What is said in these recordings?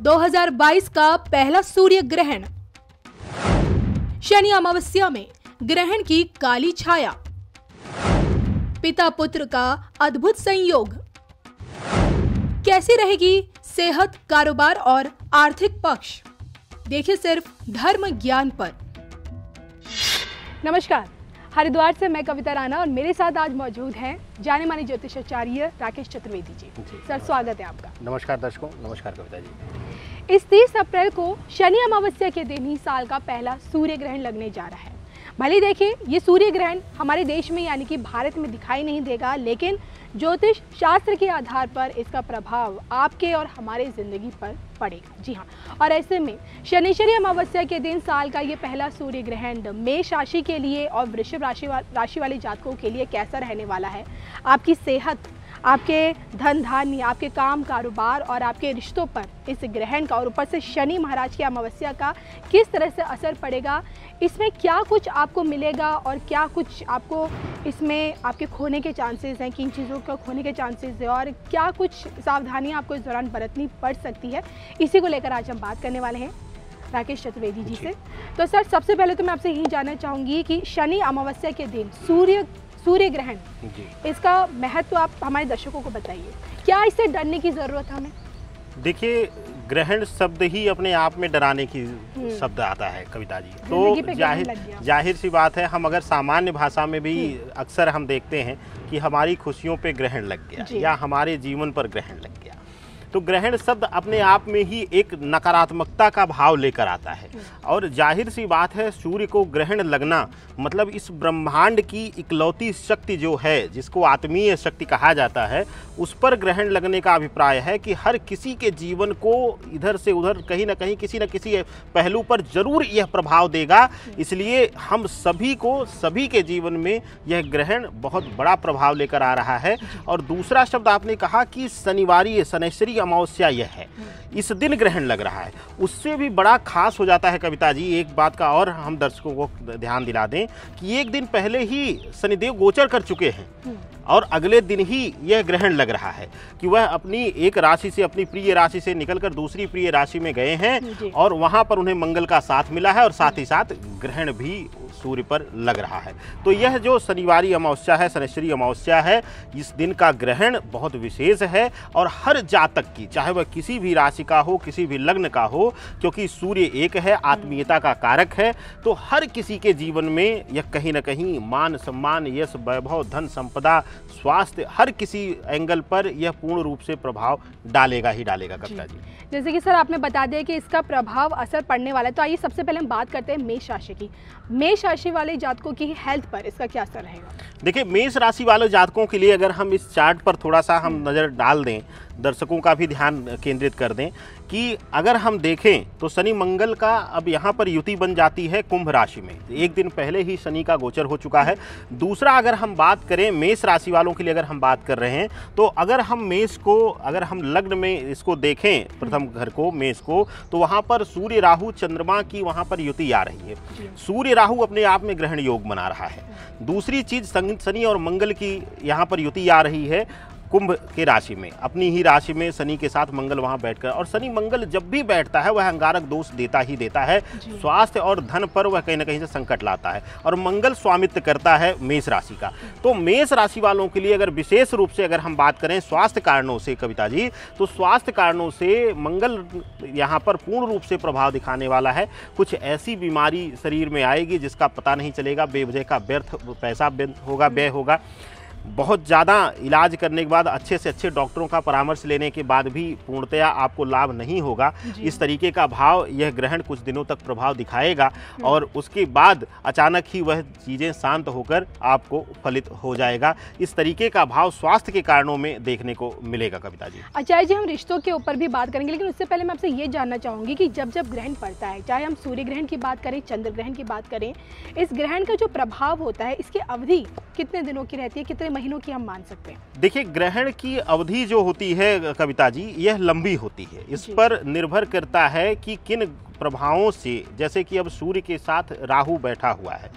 2022 का पहला सूर्य ग्रहण। शनि अमावस्या में ग्रहण की काली छाया। पिता पुत्र का अद्भुत संयोग। कैसी रहेगी सेहत, कारोबार और आर्थिक पक्ष? देखिए सिर्फ धर्म ज्ञान पर। नमस्कार, हरिद्वार से मैं कविता राणा और मेरे साथ आज मौजूद हैं जाने माने ज्योतिषाचार्य राकेश चतुर्वेदी जी। सर, स्वागत है आपका। नमस्कार दर्शकों, नमस्कार कविता जी। इस 30 अप्रैल को शनि अमावस्या के दिन ही साल का पहला सूर्य ग्रहण लगने जा रहा है। भले देखिए, ये सूर्य ग्रहण हमारे देश में यानी कि भारत में दिखाई नहीं देगा, लेकिन ज्योतिष शास्त्र के आधार पर इसका प्रभाव आपके और हमारे जिंदगी पर पड़ेगा। जी हाँ, और ऐसे में शनिश्चरी अमावस्या के दिन साल का ये पहला सूर्य ग्रहण मेष राशि के लिए और वृषभ राशि वाले जातकों के लिए कैसा रहने वाला है, आपकी सेहत, आपके धन धान्य, आपके काम कारोबार और आपके रिश्तों पर इस ग्रहण का और ऊपर से शनि महाराज की अमावस्या का किस तरह से असर पड़ेगा, इसमें क्या कुछ आपको मिलेगा और क्या कुछ आपको इसमें आपके खोने के चांसेस हैं, किन चीज़ों का खोने के चांसेस है और क्या कुछ सावधानियां आपको इस दौरान बरतनी पड़ सकती है, इसी को लेकर आज हम बात करने वाले हैं राकेश चतुर्वेदी जी से। तो सर, सबसे पहले तो मैं आपसे यही जानना चाहूँगी कि शनि अमावस्या के दिन सूर्य ग्रहण, इसका महत्व आप हमारे दर्शकों को बताइए। क्या इससे डरने की जरूरत है हमें? देखिए, ग्रहण शब्द ही अपने आप में डराने की शब्द आता है कविता जी। तो जाहिर सी बात है, हम अगर सामान्य भाषा में भी अक्सर हम देखते हैं कि हमारी खुशियों पे ग्रहण लग गया या हमारे जीवन पर ग्रहण लग गया, तो ग्रहण शब्द अपने आप में ही एक नकारात्मकता का भाव लेकर आता है। और जाहिर सी बात है, सूर्य को ग्रहण लगना मतलब इस ब्रह्मांड की इकलौती शक्ति जो है, जिसको आत्मीय शक्ति कहा जाता है, उस पर ग्रहण लगने का अभिप्राय है कि हर किसी के जीवन को इधर से उधर कहीं ना कहीं किसी न किसी पहलू पर जरूर यह प्रभाव देगा। इसलिए हम सभी के जीवन में यह ग्रहण बहुत बड़ा प्रभाव लेकर आ रहा है। और दूसरा शब्द आपने कहा कि शनिश्चरी अमावस्या यह है, इस दिन ग्रहण लग रहा है, उससे भी बड़ा खास हो जाता है कविता जी। एक बात का और हम दर्शकों को ध्यान दिला दें कि एक दिन पहले ही शनिदेव गोचर कर चुके हैं और अगले दिन ही यह ग्रहण लग रहा है कि वह अपनी एक राशि से, अपनी प्रिय राशि से निकलकर दूसरी प्रिय राशि में गए हैं और वहां पर उन्हें मंगल का साथ मिला है और साथ ही साथ ग्रहण भी सूर्य पर लग रहा है। तो यह जो शनिवारी अमावस्या है, शनिश्चरी अमावस्या है, इस दिन का ग्रहण बहुत विशेष है और हर जातक की, चाहे वह किसी भी राशि का हो, किसी भी लग्न का हो, क्योंकि सूर्य एक है, आत्मीयता का कारक है, तो हर किसी के जीवन में यह कहीं ना कहीं मान सम्मान, यश, वैभव, धन संपदा, स्वास्थ्य, हर किसी एंगल पर यह पूर्ण रूप से प्रभाव डालेगा ही डालेगा कविता जी। जैसे कि सर आपने बता दिया कि इसका प्रभाव असर पड़ने वाला है, तो आइए सबसे पहले हम बात करते हैं मेष राशि की। मेष राशि वाले जातकों की हेल्थ पर इसका क्या असर रहेगा? देखिए, मेष राशि वाले जातकों के लिए अगर हम इस चार्ट पर थोड़ा सा हम नज़र डाल दें, दर्शकों का भी ध्यान केंद्रित कर दें कि अगर हम देखें तो शनि मंगल का अब यहाँ पर युति बन जाती है कुंभ राशि में। एक दिन पहले ही शनि का गोचर हो चुका है। दूसरा, अगर हम बात करें मेष राशि वालों के लिए, अगर हम बात कर रहे हैं, तो अगर हम मेष को, अगर हम लग्न में इसको देखें, प्रथम घर को, मेष को, तो वहाँ पर सूर्य राहु चंद्रमा की वहाँ पर युति आ रही है। सूर्य राहु अपने आप में ग्रहण योग बना रहा है। दूसरी चीज, शनि और मंगल की यहाँ पर युति आ रही है कुंभ के राशि में, अपनी ही राशि में शनि के साथ मंगल वहां बैठकर, और शनि मंगल जब भी बैठता है वह अंगारक दोष देता ही देता है। स्वास्थ्य और धन पर वह कहीं ना कहीं से संकट लाता है और मंगल स्वामित्व करता है मेष राशि का। तो मेष राशि वालों के लिए अगर विशेष रूप से अगर हम बात करें स्वास्थ्य कारणों से कविता जी, तो स्वास्थ्य कारणों से मंगल यहाँ पर पूर्ण रूप से प्रभाव दिखाने वाला है। कुछ ऐसी बीमारी शरीर में आएगी जिसका पता नहीं चलेगा, बेवजह का व्यर्थ पैसा व्यय होगा। बहुत ज़्यादा इलाज करने के बाद, अच्छे से अच्छे डॉक्टरों का परामर्श लेने के बाद भी पूर्णतया आपको लाभ नहीं होगा। इस तरीके का भाव यह ग्रहण कुछ दिनों तक प्रभाव दिखाएगा और उसके बाद अचानक ही वह चीज़ें शांत होकर आपको फलित हो जाएगा। इस तरीके का भाव स्वास्थ्य के कारणों में देखने को मिलेगा कविता जी। आचार्य जी, हम रिश्तों के ऊपर भी बात करेंगे, लेकिन उससे पहले मैं आपसे ये जानना चाहूँगी कि जब जब ग्रहण पड़ता है, चाहे हम सूर्य ग्रहण की बात करें, चंद्र ग्रहण की बात करें, इस ग्रहण का जो प्रभाव होता है, इसकी अवधि कितने दिनों की रहती है, कितने महीनों की हम मान सकते हैं? देखिए, ग्रहण की अवधि जो होती है कविता जी, यह लंबी होती है। इस पर निर्भर करता है कि किन प्रभावों से, जैसे कि अब सूर्य के साथ राहु बैठा हुआ है,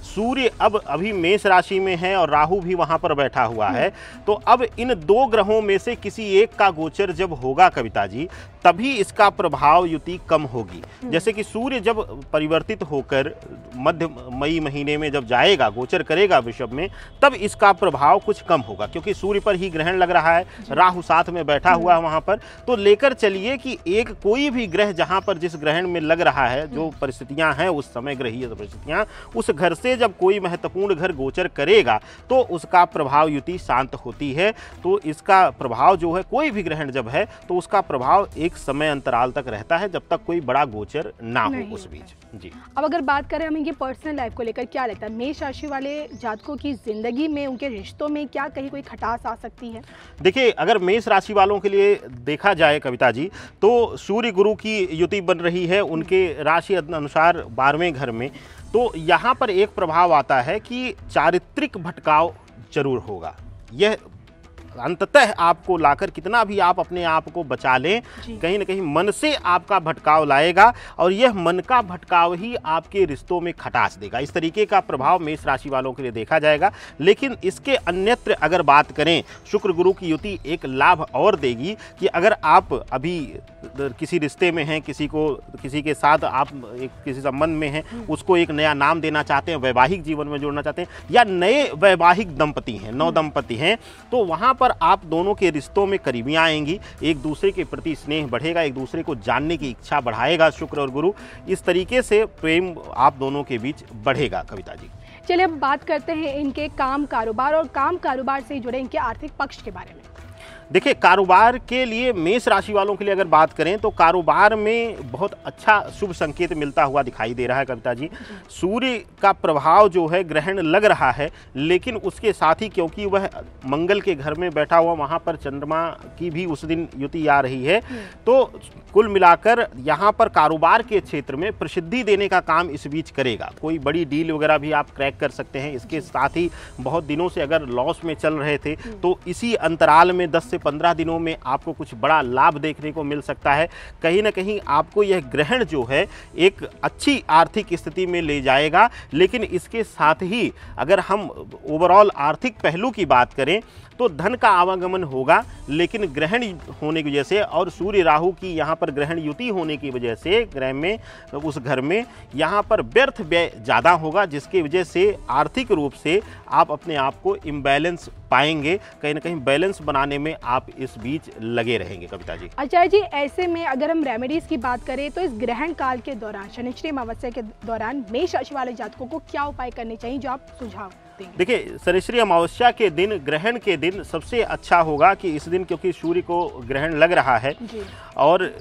सूर्य अब अभी मेष राशि में है और राहु भी वहां पर बैठा हुआ है, तो अब इन दो ग्रहों में से किसी एक का गोचर जब होगा कविता जी, तभी इसका प्रभाव युति कम होगी। जैसे कि सूर्य जब परिवर्तित होकर मध्य मई महीने में जब जाएगा, गोचर करेगा वृषभ में, तब इसका प्रभाव कुछ कम होगा, क्योंकि सूर्य पर ही ग्रहण लग रहा है, राहु साथ में बैठा हुआ है वहां पर। तो लेकर चलिए कि एक कोई भी ग्रह जहां पर जिस ग्रहण में लग रहा है, जो परिस्थितियां हैं उस समय ग्रहीय परिस्थितियां, उस घर से जब कोई महत्वपूर्ण घर गोचर करेगा तो उसका प्रभाव युति शांत होती है। तो इसका प्रभाव जो है, कोई भी ग्रहण जब है तो उसका प्रभाव एक समय अंतराल तक रहता है, जब तक कोई बड़ा गोचर ना हो उस बीच। जी, अब अगर बात करें हम इनकी पर्सनल लाइफ को लेकर, क्या लगता है मेष राशि वाले जातकों की जिंदगी में, उनके रिश्तों में क्या कहीं कोई खटास आ सकती है? देखिए, अगर मेष राशि वालों के लिए देखा जाए कविता जी, तो सूर्य गुरु की युति बन रही है उनके राशि अनुसार 12वें घर में। तो यहाँ पर एक प्रभाव आता है कि चारित्रिक भटकाव जरूर होगा। यह अंततः आपको लाकर, कितना भी आप अपने आप को बचा लें, कहीं ना कहीं मन से आपका भटकाव लाएगा, और यह मन का भटकाव ही आपके रिश्तों में खटास देगा। इस तरीके का प्रभाव मेष राशि वालों के लिए देखा जाएगा। लेकिन इसके अन्यत्र अगर बात करें, शुक्र गुरु की युति एक लाभ और देगी कि अगर आप अभी किसी रिश्ते में हैं, किसी के साथ आप किसी संबंध में हैं, उसको एक नया नाम देना चाहते हैं, वैवाहिक जीवन में जोड़ना चाहते हैं, या नए वैवाहिक दंपति हैं, नव दंपति हैं, तो वहाँ पर आप दोनों के रिश्तों में करीबियां आएंगी, एक दूसरे के प्रति स्नेह बढ़ेगा, एक दूसरे को जानने की इच्छा बढ़ाएगा शुक्र और गुरु। इस तरीके से प्रेम आप दोनों के बीच बढ़ेगा कविता जी। चलिए अब बात करते हैं इनके काम कारोबार और काम कारोबार से जुड़े इनके आर्थिक पक्ष के बारे में। देखिए, कारोबार के लिए मेष राशि वालों के लिए अगर बात करें तो कारोबार में बहुत अच्छा शुभ संकेत मिलता हुआ दिखाई दे रहा है कविता जी। सूर्य का प्रभाव जो है, ग्रहण लग रहा है, लेकिन उसके साथ ही क्योंकि वह मंगल के घर में बैठा हुआ, वहां पर चंद्रमा की भी उस दिन युति आ रही है, तो कुल मिलाकर यहाँ पर कारोबार के क्षेत्र में प्रसिद्धि देने का काम इस बीच करेगा। कोई बड़ी डील वगैरह भी आप क्रैक कर सकते हैं। इसके साथ ही बहुत दिनों से अगर लॉस में चल रहे थे तो इसी अंतराल में 10 से 15 दिनों में आपको कुछ बड़ा लाभ देखने को मिल सकता है। कहीं ना कहीं आपको यह ग्रहण जो है एक अच्छी आर्थिक स्थिति में ले जाएगा। लेकिन इसके साथ ही अगर हम ओवरऑल आर्थिक पहलू की बात करें तो धन का आवागमन होगा, लेकिन ग्रहण होने की वजह से और सूर्य राहु की यहाँ पर ग्रहण युति होने की वजह से ग्रह में, उस घर में यहाँ पर व्यर्थ व्यय ज़्यादा होगा, जिसकी वजह से आर्थिक रूप से आप अपने आप को इम्बैलेंस पाएंगे। कहीं ना कहीं बैलेंस बनाने में आप इस बीच लगे रहेंगे कविता जी। आचार्य जी, ऐसे में अगर हम रेमेडीज की बात करें तो इस ग्रहण काल के दौरान, शनिश्चरी अमावस्या के दौरान मेष राशि वाले जातकों को क्या उपाय करने चाहिए, जो आप सुझाव देंगे? देखिए, शनिश्चरी अमावस्या के दिन, ग्रहण के दिन सबसे अच्छा होगा कि इस दिन, क्योंकि सूर्य को ग्रहण लग रहा है और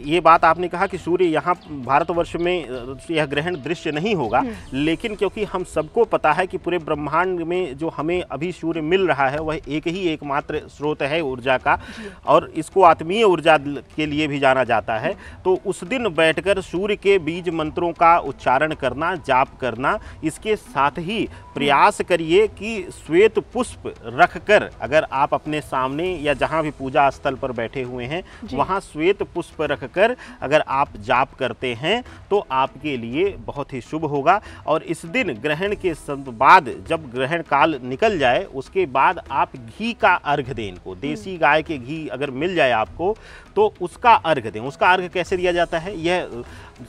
ये बात आपने कहा कि सूर्य यहाँ भारतवर्ष में यह ग्रहण दृश्य नहीं होगा, लेकिन क्योंकि हम सबको पता है कि पूरे ब्रह्मांड में जो हमें अभी सूर्य मिल रहा है वह एक ही एकमात्र स्रोत है ऊर्जा का, और इसको आत्मीय ऊर्जा के लिए भी जाना जाता है। तो उस दिन बैठकर सूर्य के बीज मंत्रों का उच्चारण करना, जाप करना, इसके साथ ही प्रयास करिए कि श्वेत पुष्प रखकर, अगर आप अपने सामने या जहाँ भी पूजा स्थल पर बैठे हुए हैं वहाँ श्वेत पुष्प रख कर अगर आप जाप करते हैं तो आपके लिए बहुत ही शुभ होगा। और इस दिन ग्रहण के बाद, जब ग्रहण काल निकल जाए, उसके बाद आप घी का अर्घ दें इनको। देसी गाय के घी अगर मिल जाए आपको तो उसका अर्घ दें। उसका अर्घ कैसे दिया जाता है, यह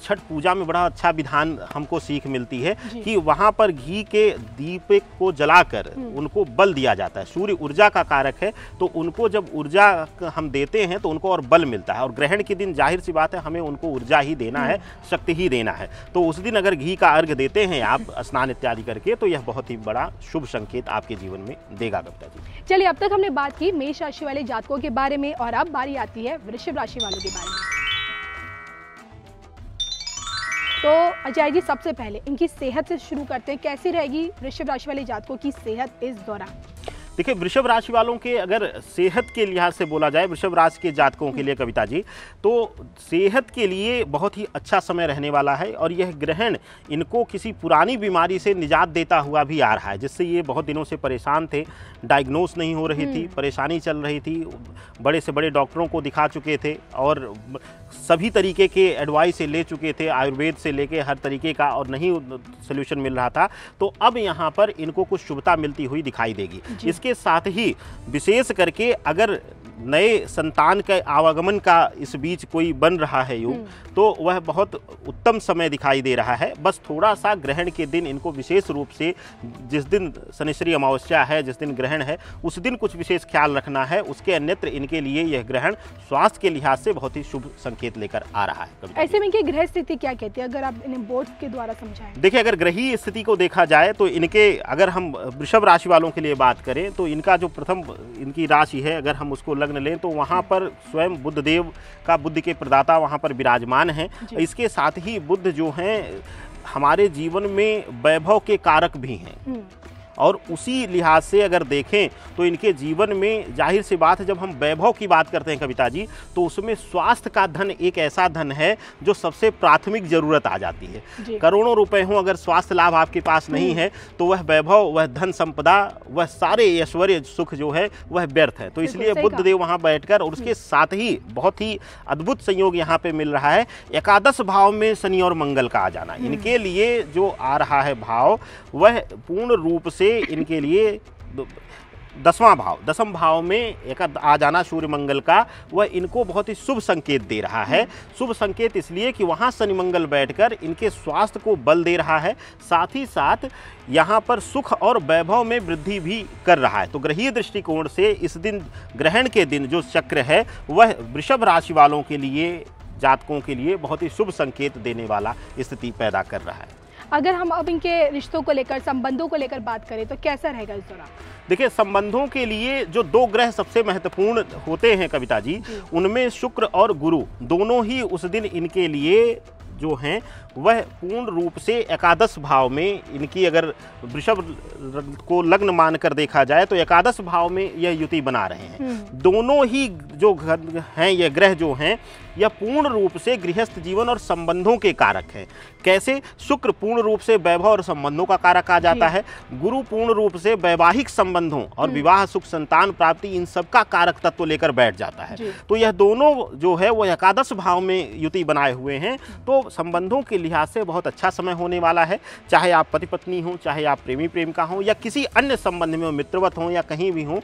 छठ पूजा में बड़ा अच्छा विधान हमको सीख मिलती है कि वहाँ पर घी के दीप को जलाकर उनको बल दिया जाता है। सूर्य ऊर्जा का कारक है, तो उनको जब ऊर्जा हम देते हैं तो उनको और बल मिलता है। और ग्रहण के दिन जाहिर सी बात है हमें उनको ऊर्जा ही देना है, शक्ति ही देना है। तो उस दिन अगर घी का अर्घ देते हैं आप स्नान इत्यादि करके, तो यह बहुत ही बड़ा शुभ संकेत आपके जीवन में देगा कविता जी। चलिए, अब तक हमने बात की मेष राशि वाले जातकों के बारे में, और अब बारी आती है वृषभ राशि वालों के बारे में। तो आचार्य जी, सबसे पहले इनकी सेहत से शुरू करते हैं। कैसी रहेगी वृषभ राशि वाले जातकों की सेहत इस दौरान? देखिए, वृषभ राशि वालों के अगर सेहत के लिहाज से बोला जाए, वृषभ राशि के जातकों के लिए कविता जी, तो सेहत के लिए बहुत ही अच्छा समय रहने वाला है। और यह ग्रहण इनको किसी पुरानी बीमारी से निजात देता हुआ भी आ रहा है, जिससे ये बहुत दिनों से परेशान थे, डायग्नोस नहीं हो रही थी, परेशानी चल रही थी, बड़े से बड़े डॉक्टरों को दिखा चुके थे और सभी तरीके के एडवाइस से ले चुके थे, आयुर्वेद से लेके हर तरीके का, और नहीं सोल्यूशन मिल रहा था। तो अब यहाँ पर इनको कुछ शुभता मिलती हुई दिखाई देगी। इसके साथ ही विशेष करके अगर नए संतान के आवागमन का इस बीच कोई बन रहा है योग, तो वह बहुत उत्तम समय दिखाई दे रहा है। बस थोड़ा सा ग्रहण के दिन इनको विशेष रूप से, जिस दिन शनिश्चरी अमावस्या है, जिस दिन ग्रहण है, उस दिन कुछ विशेष ख्याल रखना है। उसके अन्यत्र इनके लिए यह ग्रहण स्वास्थ्य के लिहाज से बहुत ही शुभ संकेत लेकर आ रहा है। ऐसे में इनकी ग्रह स्थिति क्या कहती है, अगर आप इन्हें बोर्ड के द्वारा समझाएं? देखिए, अगर ग्रहीय स्थिति को देखा जाए तो इनके, अगर हम वृषभ राशि वालों के लिए बात करें तो इनका जो प्रथम इनकी राशि है, अगर हम उसको लग्न लें तो वहाँ पर स्वयं बुध देव का, बुद्धि के प्रदाता वहाँ पर विराजमान हैं। इसके साथ ही बुध जो हैं हमारे जीवन में वैभव के कारक भी हैं, और उसी लिहाज से अगर देखें तो इनके जीवन में जाहिर सी बात है, जब हम वैभव की बात करते हैं कविता जी, तो उसमें स्वास्थ्य का धन एक ऐसा धन है जो सबसे प्राथमिक जरूरत आ जाती है। करोड़ों रुपए हों, अगर स्वास्थ्य लाभ आपके पास नहीं है तो वह वैभव, वह धन संपदा, वह सारे ऐश्वर्य सुख जो है वह व्यर्थ है। तो इसलिए बुध देव वहाँ बैठकर, और उसके साथ ही बहुत ही अद्भुत संयोग यहाँ पे मिल रहा है, एकादश भाव में शनि और मंगल का आ जाना। इनके लिए जो आ रहा है भाव, वह पूर्ण रूप से इनके लिए दसम भाव में एक आ जाना सूर्य मंगल का, वह इनको बहुत ही शुभ संकेत दे रहा है। शुभ संकेत इसलिए कि वहाँ शनि मंगल बैठकर इनके स्वास्थ्य को बल दे रहा है, साथ ही साथ यहाँ पर सुख और वैभव में वृद्धि भी कर रहा है। तो ग्रहीय दृष्टिकोण से इस दिन, ग्रहण के दिन जो चक्र है, वह वृषभ राशि वालों के लिए, जातकों के लिए बहुत ही शुभ संकेत देने वाला स्थिति पैदा कर रहा है। अगर हम अब इनके रिश्तों को लेकर, संबंधों को लेकर बात करें तो कैसा रहेगा इस दौरान? देखिए, संबंधों के लिए जो दो ग्रह सबसे महत्वपूर्ण होते हैं कविता जी, उनमें शुक्र और गुरु दोनों ही उस दिन इनके लिए जो हैं वह पूर्ण रूप से एकादश भाव में, इनकी अगर वृषभ को लग्न मानकर देखा जाए तो एकादश भाव में यह युति बना रहे हैं। दोनों ही जो हैं, ये ग्रह जो हैं, यह पूर्ण रूप से गृहस्थ जीवन और संबंधों के कारक हैं। कैसे? शुक्र पूर्ण रूप से वैभव और संबंधों का कारक आ जाता है, गुरु पूर्ण रूप से वैवाहिक संबंधों और विवाह, सुख, संतान प्राप्ति, इन सब का कारक तत्व लेकर बैठ जाता है। तो यह दोनों जो है वो एकादश भाव में युति बनाए हुए हैं। तो संबंधों के लिहाज से बहुत अच्छा समय होने वाला है। चाहे आप पति पत्नी हो, चाहे आप प्रेमी प्रेमिका हो, या किसी अन्य संबंध में मित्रवत हो या कहीं भी हो,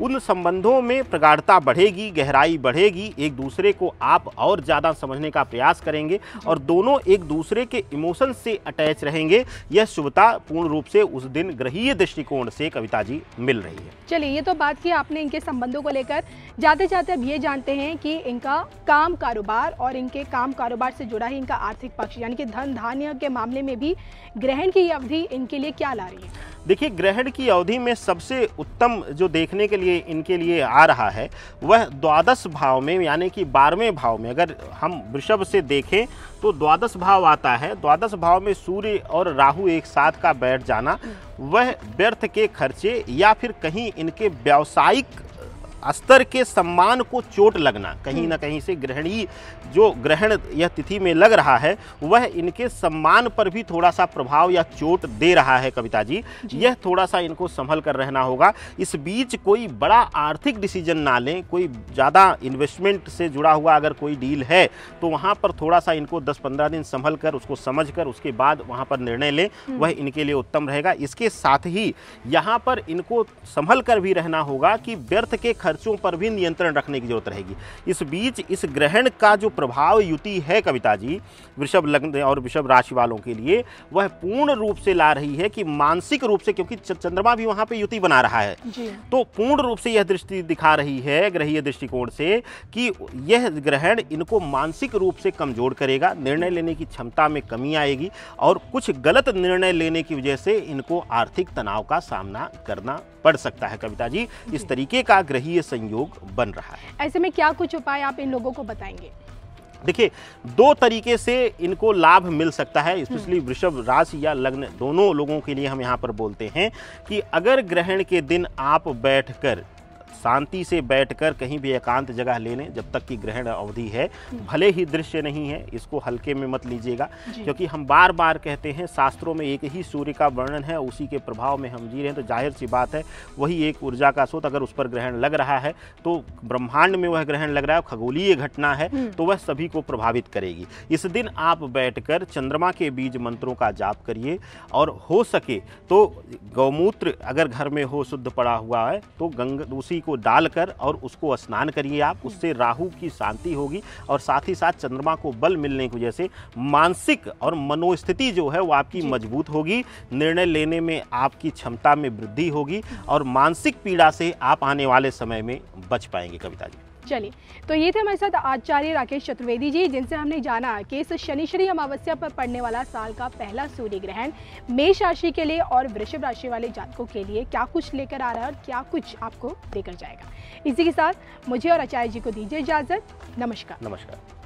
उन संबंधों में प्रगाढ़ता बढ़ेगी, गहराई बढ़ेगी, एक दूसरे को आप और ज़्यादा समझने का प्रयास करेंगे और दोनों एक दूसरे के इमोशन से अटैच रहेंगे। यह शुभता पूर्ण रूप से उस दिन ग्रहीय दृष्टिकोण से कविता जी मिल रही है। चलिए, ये तो बात की आपने इनके संबंधों को लेकर। जाते जाते अब ये जानते हैं कि इनका काम कारोबार और इनके काम कारोबार से जुड़ा ही इनका आर्थिक पक्ष, यानी कि धन धान्य के मामले में भी ग्रहण की अवधि इनके लिए क्या ला रही है? देखिए, ग्रहण की अवधि में सबसे उत्तम जो देखने के लिए इनके लिए आ रहा है वह द्वादश भाव में, यानी कि 12वें भाव में। अगर हम वृषभ से देखें तो द्वादश भाव आता है। द्वादश भाव में सूर्य और राहु एक साथ का बैठ जाना, वह व्यर्थ के खर्चे या फिर कहीं इनके व्यावसायिक स्तर के सम्मान को चोट लगना, कहीं ना कहीं से ग्रहणी जो ग्रहण यह तिथि में लग रहा है वह इनके सम्मान पर भी थोड़ा सा प्रभाव या चोट दे रहा है कविता जी। यह थोड़ा सा इनको संभल कर रहना होगा। इस बीच कोई बड़ा आर्थिक डिसीजन ना लें, कोई ज़्यादा इन्वेस्टमेंट से जुड़ा हुआ अगर कोई डील है तो वहाँ पर थोड़ा सा इनको 10-15 दिन संभल कर, उसको समझ कर, उसके बाद वहाँ पर निर्णय लें, वह इनके लिए उत्तम रहेगा। इसके साथ ही यहाँ पर इनको संभल कर भी रहना होगा कि व्यर्थ के खर्चों पर भी नियंत्रण रखने की जरूरत रहेगी। इस बीच इस ग्रहण का जो प्रभाव युति है कविता जी वृषभ लग्न और वृषभ राशि वालों के लिए, वह पूर्ण रूप से ला रही है कि मानसिक रूप से, क्योंकि चंद्रमा भी वहां पे युति बना रहा है, तो पूर्ण रूप से यह दृष्टि दिखा रही है ग्रहीय दृष्टिकोण से कि यह ग्रहण इनको मानसिक रूप से कमजोर करेगा, निर्णय लेने की क्षमता में कमी आएगी और कुछ गलत निर्णय लेने की वजह से इनको आर्थिक तनाव का सामना करना पड़ सकता है कविता जी। इस तरीके का ग्रहीय संयोग बन रहा है। ऐसे में क्या कुछ उपाय आप इन लोगों को बताएंगे? देखिए, दो तरीके से इनको लाभ मिल सकता है, स्पेशली वृषभ राशि या लग्न दोनों लोगों के लिए हम यहाँ पर बोलते हैं कि अगर ग्रहण के दिन आप बैठकर शांति से बैठकर कहीं भी एकांत जगह ले लें, जब तक कि ग्रहण अवधि है, भले ही दृश्य नहीं है, इसको हल्के में मत लीजिएगा, क्योंकि हम बार बार कहते हैं शास्त्रों में एक ही सूर्य का वर्णन है, उसी के प्रभाव में हम जी रहे हैं, तो जाहिर सी बात है वही एक ऊर्जा का स्रोत, अगर उस पर ग्रहण लग रहा है तो ब्रह्मांड में वह ग्रहण लग रहा है, खगोलीय घटना है, तो वह सभी को प्रभावित करेगी। इस दिन आप बैठकर चंद्रमा के बीज मंत्रों का जाप करिए, और हो सके तो गौमूत्र अगर घर में हो शुद्ध पड़ा हुआ है तो गंगा उसी को डालकर और उसको स्नान करिए आप, उससे राहु की शांति होगी और साथ ही साथ चंद्रमा को बल मिलने की वजह से मानसिक और मनोस्थिति जो है वो आपकी मजबूत होगी, निर्णय लेने में आपकी क्षमता में वृद्धि होगी और मानसिक पीड़ा से आप आने वाले समय में बच पाएंगे। कविता जी, चलिए, तो ये थे हमारे साथ आचार्य राकेश चतुर्वेदी जी, जिनसे हमने जाना कि इस शनिश्चरी अमावस्या पर पड़ने वाला साल का पहला सूर्य ग्रहण मेष राशि के लिए और वृषभ राशि वाले जातकों के लिए क्या कुछ लेकर आ रहा है और क्या कुछ आपको देकर जाएगा। इसी के साथ मुझे और आचार्य जी को दीजिए इजाजत। नमस्कार। नमस्कार।